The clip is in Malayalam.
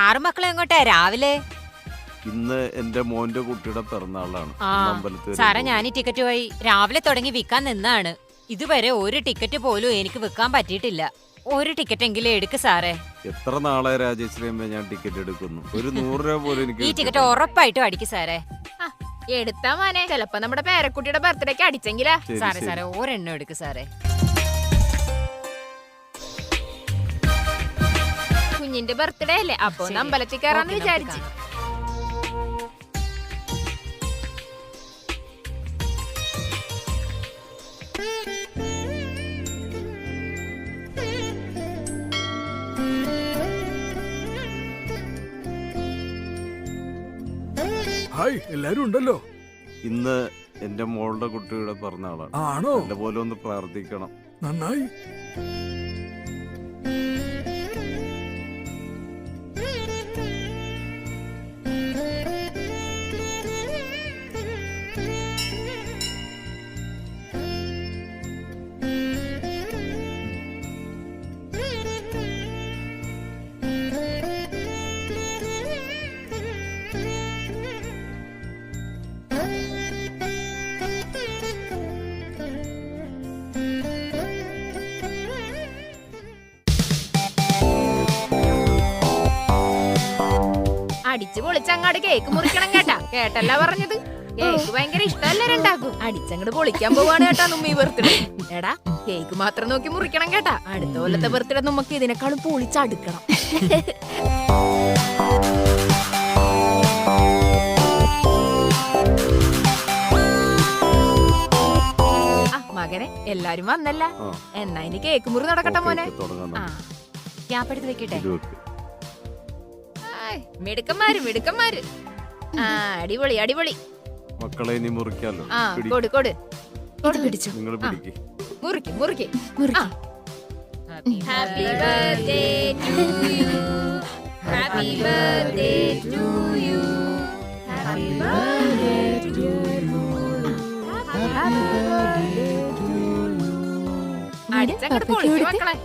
സാറ് മക്കളെ എങ്ങോട്ടാ രാവിലെ? ഇന്ന് എന്റെ മോന്റെ കുട്ടിയുടെ പിറന്നാളാണ്. സാറേ ഞാൻ ഈ ടിക്കറ്റ് പോയി രാവിലെ തുടങ്ങി വിൽക്കാൻ നിന്നാണ്. ഇതുവരെ ഒരു ടിക്കറ്റ് പോലും എനിക്ക് വിൽക്കാൻ പറ്റിയിട്ടില്ല. ഒരു ടിക്കറ്റ് എങ്കിലും എടുക്ക് സാറേ. എത്ര നാളെ രാജേശ്വരി അമ്മ ഞാൻ ടിക്കറ്റ് എടുക്കുന്നു. ഒരു 100 രൂപ പോലും എനിക്ക് ഈ ടിക്കറ്റ് ഉറപ്പായിട്ടും അടിക്ക് സാറേ. എടുത്താ മോനെ, ചിലപ്പോ നമ്മുടെ പേരക്കുട്ടിയുടെ ബർത്ത്ഡേക്ക് അടിച്ചെങ്കിലാ. സാറേ സാറേ ഒരെണ്ണം എടുക്ക് സാറേ. കുഞ്ഞിന്റെ ബർത്ത്ഡേ അല്ലേ, അപ്പൊ ഒന്ന് അമ്പലത്തിൽ കയറാന്ന് വിചാരിച്ചു. ഹായ്, എല്ലാരും ഉണ്ടല്ലോ. ഇന്ന് എന്റെ മോളുടെ കുട്ടിയുടെ പിറന്നാളാണ്. ആണോ? നല്ലപോലെ ഒന്ന് പ്രാർത്ഥിക്കണം. നന്നായി. അടിച്ചു പൊളിച്ച് അങ്ങോട്ട് കേക്ക് മുറിക്കണം കേട്ടാ. കേട്ടല്ല പറഞ്ഞത്? കേക്ക് ഭയങ്കര ഇഷ്ടമല്ല രണ്ടാക്കും. അടിച്ചങ്ങോട്ട് പൊളിക്കാൻ പോവാണ് കേട്ടാ നമ്മ ഈ ബർത്ത്ഡേ. എടാ കേക്ക് മാത്രം നോക്കി മുറിക്കണം കേട്ടാ. അടുത്ത കൊല്ലത്തെ ബർത്ത്ഡേ നമുക്ക് ഇതിനേക്കാളും പൊളിച്ചടുക്കണം. മകനെ എല്ലാരും വന്നല്ല, എന്നാ ഇനി കേക്ക് മുറി നടക്കട്ടെ മോനെ. ക്യാപ്പെടുത്ത് വെക്കട്ടെ. മിടുക്കന്മാര് മിടുക്കന്മാര്. അടിപൊളി അടിപൊളി. മക്കളെ ഇനി മുറിക്കാലോ. കൊടു കൊടു പിടിച്ചു. നിങ്ങൾ പിടിക്ക്. മുറിക്ക് മുറിക്ക്. Happy birthday to you. Happy birthday to you. Happy birthday to you. അടിച്ചങ്ങോട്ട് പൊളിക്ക് മക്കളെ.